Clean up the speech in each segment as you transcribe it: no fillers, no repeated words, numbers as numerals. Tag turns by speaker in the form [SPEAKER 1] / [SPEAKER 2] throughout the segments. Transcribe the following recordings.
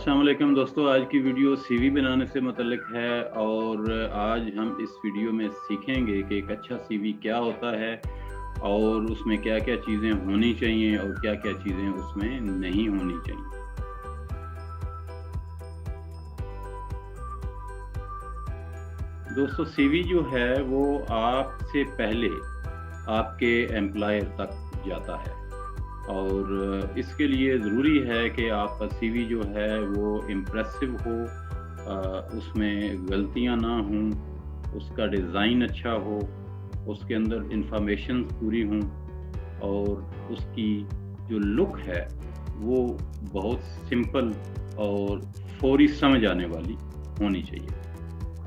[SPEAKER 1] अस्सलाम वालेकुम दोस्तों, आज की वीडियो सीवी बनाने से मुतल्लिक है और आज हम इस वीडियो में सीखेंगे कि एक अच्छा सीवी क्या होता है और उसमें क्या-क्या चीज़ें होनी चाहिए और क्या-क्या चीज़ें उसमें नहीं होनी चाहिए। दोस्तों सीवी जो है वो आपसे पहले आपके एम्प्लॉयर तक जाता है और इसके लिए ज़रूरी है कि आपका सीवी जो है वो इम्प्रेसिव हो, उसमें गलतियां ना हों, उसका डिज़ाइन अच्छा हो, उसके अंदर इंफॉर्मेशन पूरी हों और उसकी जो लुक है वो बहुत सिंपल और फौरी समझ आने वाली होनी चाहिए।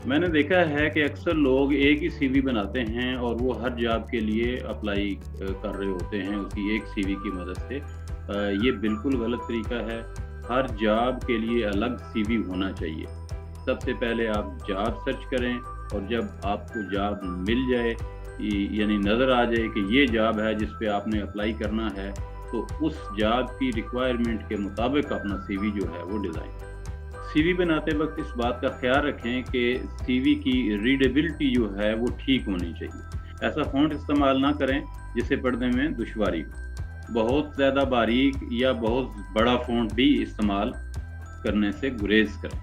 [SPEAKER 1] मैंने देखा है कि अक्सर लोग एक ही सीवी बनाते हैं और वो हर जॉब के लिए अप्लाई कर रहे होते हैं उसी एक सीवी की मदद से। ये बिल्कुल गलत तरीका है। हर जॉब के लिए अलग सीवी होना चाहिए। सबसे पहले आप जॉब सर्च करें और जब आपको जॉब मिल जाए यानी नज़र आ जाए कि ये जॉब है जिस पे आपने अप्लाई करना है, तो उस जॉब की रिक्वायरमेंट के मुताबिक अपना सीवी जो है वो डिज़ाइन। सीवी बनाते वक्त इस बात का ख्याल रखें कि सीवी की रीडेबिलिटी जो है वो ठीक होनी चाहिए। ऐसा फ़ॉन्ट इस्तेमाल ना करें जिससे पढ़ने में दुश्वारी हो। बहुत ज़्यादा बारीक या बहुत बड़ा फ़ॉन्ट भी इस्तेमाल करने से गुरेज करें।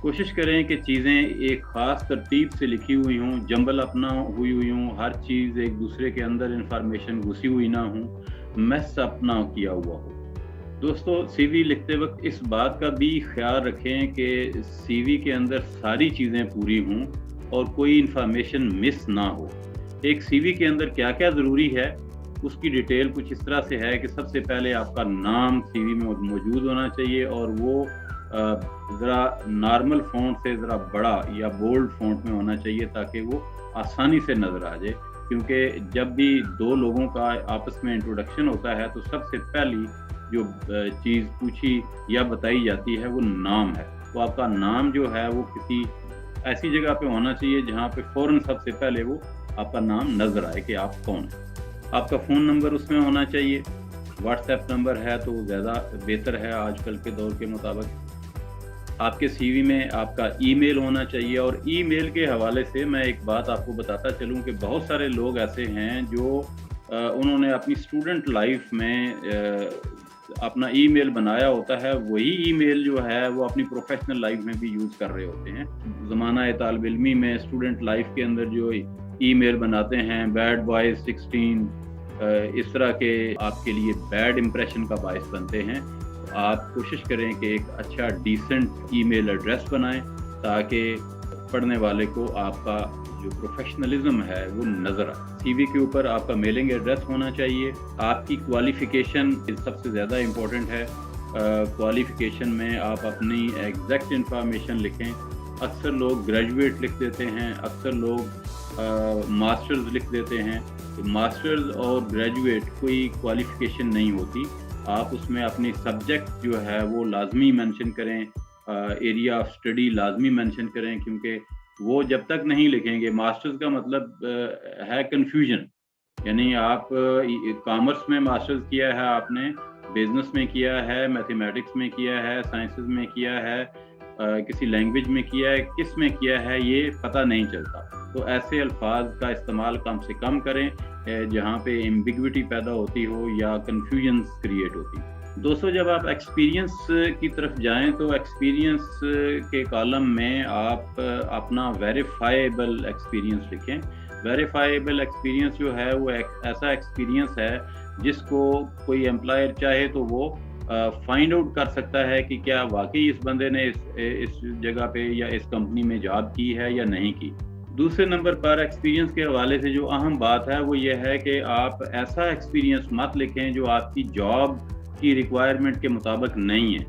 [SPEAKER 1] कोशिश करें कि चीज़ें एक ख़ास तरतीब से लिखी हुई हों, जंबल अप ना हुई हों, हर चीज़ एक दूसरे के अंदर इंफॉर्मेशन घुसी हुई ना हो, मैस अप ना किया हुआ हो। दोस्तों सीवी लिखते वक्त इस बात का भी ख्याल रखें कि सीवी के अंदर सारी चीज़ें पूरी हों और कोई इंफॉर्मेशन मिस ना हो। एक सीवी के अंदर क्या क्या ज़रूरी है उसकी डिटेल कुछ इस तरह से है कि सबसे पहले आपका नाम सीवी में मौजूद होना चाहिए और वो ज़रा नॉर्मल फ़ॉन्ट से ज़रा बड़ा या बोल्ड फ़ॉन्ट में होना चाहिए ताकि वो आसानी से नज़र आ जाए, क्योंकि जब भी दो लोगों का आपस में इंट्रोडक्शन होता है तो सबसे पहली जो चीज़ पूछी या बताई जाती है वो नाम है। तो आपका नाम जो है वो किसी ऐसी जगह पे होना चाहिए जहाँ पे फ़ौरन सबसे पहले वो आपका नाम नज़र आए कि आप कौन हैं। आपका फ़ोन नंबर उसमें होना चाहिए। व्हाट्सएप नंबर है तो ज़्यादा बेहतर है आजकल के दौर के मुताबिक। आपके सीवी में आपका ईमेल होना चाहिए और ईमेल के हवाले से मैं एक बात आपको बताता चलूँ कि बहुत सारे लोग ऐसे हैं जो उन्होंने अपनी स्टूडेंट लाइफ में अपना ईमेल बनाया होता है, वही ईमेल जो है वो अपनी प्रोफेशनल लाइफ में भी यूज़ कर रहे होते हैं। ज़माना तालिब इल्मी में स्टूडेंट लाइफ के अंदर जो ईमेल बनाते हैं बैड बॉयज़ 16 इस तरह के आपके लिए बैड इंप्रेशन का बायस बनते हैं। आप कोशिश करें कि एक अच्छा डिसेंट ईमेल एड्रेस बनाएं ताकि पढ़ने वाले को आपका जो प्रोफेशनलिज्म है वो नज़र आए। सीवी के ऊपर आपका मेलिंग एड्रेस होना चाहिए। आपकी क्वालिफ़िकेशन सबसे ज़्यादा इम्पोर्टेंट है। क्वालिफ़िकेशन में आप अपनी एग्जैक्ट इंफॉर्मेशन लिखें। अक्सर लोग ग्रेजुएट लिख देते हैं, अक्सर लोग मास्टर्स लिख देते हैं। तो मास्टर्स और ग्रेजुएट कोई क्वालिफ़िकेशन नहीं होती। आप उसमें अपनी सब्जेक्ट जो है वो लाजमी मेंशन करें, एरिया ऑफ स्टडी लाजमी मेंशन करें, क्योंकि वो जब तक नहीं लिखेंगे, मास्टर्स का मतलब है कन्फ्यूजन। यानी आप कॉमर्स में मास्टर्स किया है आपने, बिजनेस में किया है, मैथमेटिक्स में किया है, साइंसेस में किया है, किसी लैंग्वेज में किया है, किस में किया है ये पता नहीं चलता। तो ऐसे अल्फाज का इस्तेमाल कम से कम करें जहाँ पे एम्बिग्विटी पैदा होती हो या कन्फ्यूजन क्रिएट होती है। दोस्तों जब आप एक्सपीरियंस की तरफ जाएं तो एक्सपीरियंस के कॉलम में आप अपना वेरीफाइबल एक्सपीरियंस लिखें। वेरीफाइबल एक्सपीरियंस जो है वो ऐसा एक्सपीरियंस है जिसको कोई एम्प्लॉयर चाहे तो वो फाइंड आउट कर सकता है कि क्या वाकई इस बंदे ने इस जगह पे या इस कंपनी में जॉब की है या नहीं की। दूसरे नंबर पर एक्सपीरियंस के हवाले से जो अहम बात है वो ये है कि आप ऐसा एक्सपीरियंस मत लिखें जो आपकी जॉब की रिक्वायरमेंट के मुताबिक नहीं है।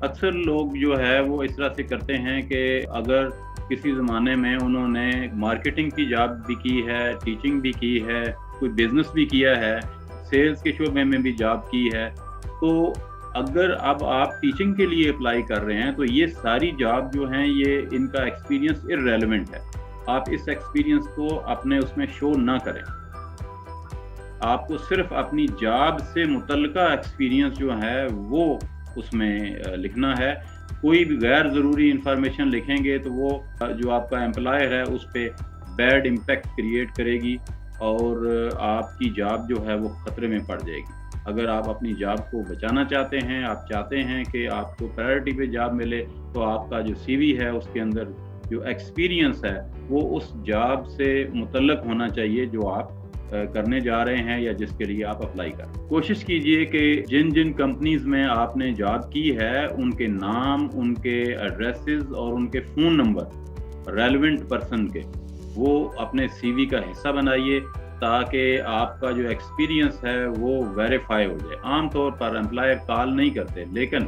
[SPEAKER 1] अक्सर लोग जो है वो इस तरह से करते हैं कि अगर किसी ज़माने में उन्होंने मार्केटिंग की जॉब भी की है, टीचिंग भी की है, कोई बिजनेस भी किया है, सेल्स के शोबे में भी जॉब की है, तो अगर अब आप टीचिंग के लिए अप्लाई कर रहे हैं तो ये सारी जॉब जो हैं ये इनका एक्सपीरियंस इररेलेवेंट है। आप इस एक्सपीरियंस को अपने उसमें शो ना करें। आपको सिर्फ अपनी जॉब से मुतल्लिका एक्सपीरियंस जो है वो اس میں لکھنا ہے. کوئی بھی غیر ضروری انفارمیشن لکھیں گے تو وہ جو آپ کا امپلائر ہے اس پہ بیڈ امپیکٹ کریٹ کرے گی اور آپ کی جاب جو ہے وہ خطرے میں پڑ جائے گی. اگر آپ اپنی جاب کو بچانا چاہتے ہیں، آپ چاہتے ہیں کہ آپ کو پرائرٹی پہ جاب ملے، تو آپ کا جو سی وی ہے اس کے اندر جو ایکسپیرینس ہے وہ اس جاب سے متعلق ہونا چاہیے جو آپ کرنے جا رہے ہیں یا جس کے لیے آپ اپلائی کر. کوشش کیجئے کہ جن کمپنیز میں آپ نے جاب کی ہے ان کے نام، ان کے ایڈریسز اور ان کے فون نمبر ریلیونٹ پرسن کے وہ اپنے سی وی کا حصہ بنائیے تاکہ آپ کا جو ایکسپیرینس ہے وہ ویریفائی ہو جائے. عام طور پر امپلائر کال نہیں کرتے، لیکن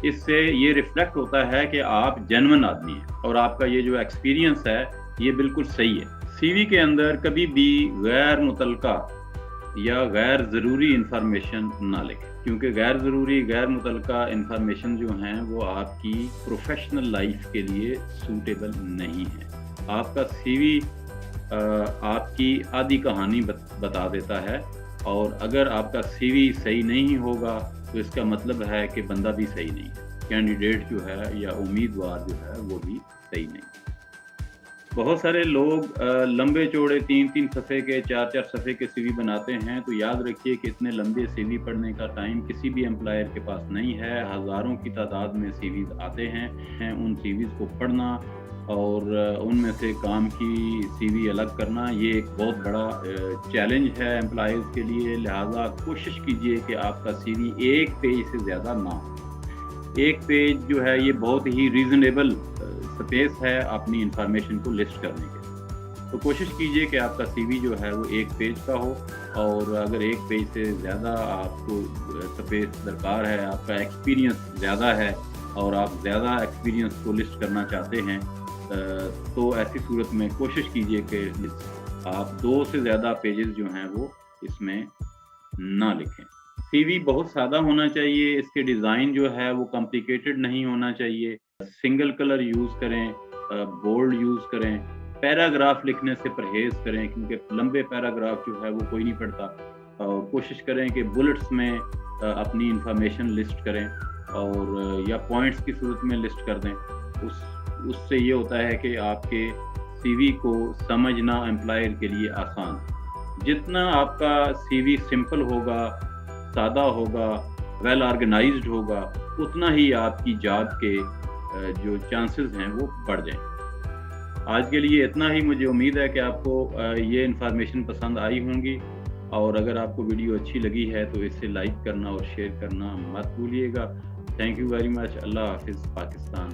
[SPEAKER 1] اس سے یہ ریفلیکٹ ہوتا ہے کہ آپ جینون آدمی ہیں اور آپ کا یہ جو ایکسپیرینس ہے یہ بالکل صحیح ہے. سی وی کے اندر کبھی بھی غیر متعلقہ یا غیر ضروری انفارمیشن نہ لکھیں، کیونکہ غیر ضروری غیر متعلقہ انفارمیشن جو ہیں وہ آپ کی پروفیشنل لائف کے لیے سوٹیبل نہیں ہے. آپ کا سی وی آپ کی آدھی کہانی بتا دیتا ہے، اور اگر آپ کا سی وی صحیح نہیں ہوگا تو اس کا مطلب ہے کہ بندہ بھی صحیح نہیں، کینڈیڈیٹ جو ہے یا امیدوار جو ہے وہ بھی صحیح نہیں. بہت سارے لوگ لمبے چوڑے 3 صفحے کے 4 صفحے کے سی وی بناتے ہیں، تو یاد رکھیے کہ اتنے لمبے سی وی پڑھنے کا ٹائم کسی بھی امپلائر کے پاس نہیں ہے. ہزاروں کی تعداد میں سی ویز آتے ہیں، ان سی ویز کو پڑھنا اور ان میں سے کام کی سی وی الگ کرنا یہ ایک بہت بڑا چیلنج ہے امپلائیز کے لیے. لہٰذا کوشش کیجئے کہ آپ کا سی وی ایک پیج سے زیادہ نہ ہو. ایک پیج جو ہے یہ بہت ہی ریزنیبل سپیس ہے اپنی انفارمیشن کو لسٹ کرنے کے. تو کوشش کیجئے کہ آپ کا سی وی جو ہے وہ ایک پیج کا ہو، اور اگر ایک پیج سے زیادہ آپ کو سپیس درکار ہے، آپ کا ایکسپیرینس زیادہ ہے اور آپ زیادہ ایکسپیرینس کو لسٹ کرنا چاہتے ہیں، تو ایسی صورت میں کوشش کیجئے کہ آپ 2 سے زیادہ پیجز جو ہیں وہ اس میں نہ لکھیں. سی وی بہت سادہ ہونا چاہیے، اس کے ڈیزائن جو ہے وہ کمپلیکیٹڈ نہیں ہونا چاہیے. سنگل کلر یوز کریں، بولڈ یوز کریں. پیراگراف لکھنے سے پرہیز کریں کیونکہ لمبے پیراگراف جو ہے وہ کوئی نہیں پڑھتا. کوشش کریں کہ بلٹس میں اپنی انفارمیشن لسٹ کریں اور یا پوائنٹس کی صورت میں لسٹ کر دیں. اس سے یہ ہوتا ہے کہ آپ کے سی وی کو سمجھنا امپلائر کے لیے آسان. جتنا آپ کا سی وی سمپل ہوگا، سادہ ہوگا، ویل آرگنائزڈ ہوگا، اتنا ہی آپ کی جاب کے جو چانسز ہیں وہ بڑھ جائیں. آج کے لیے اتنا ہی. مجھے امید ہے کہ آپ کو یہ انفارمیشن پسند آئی ہوں گی، اور اگر آپ کو ویڈیو اچھی لگی ہے تو اسے لائک کرنا اور شیئر کرنا مت بھولیے گا. Thank you very much. اللہ حافظ. پاکستان.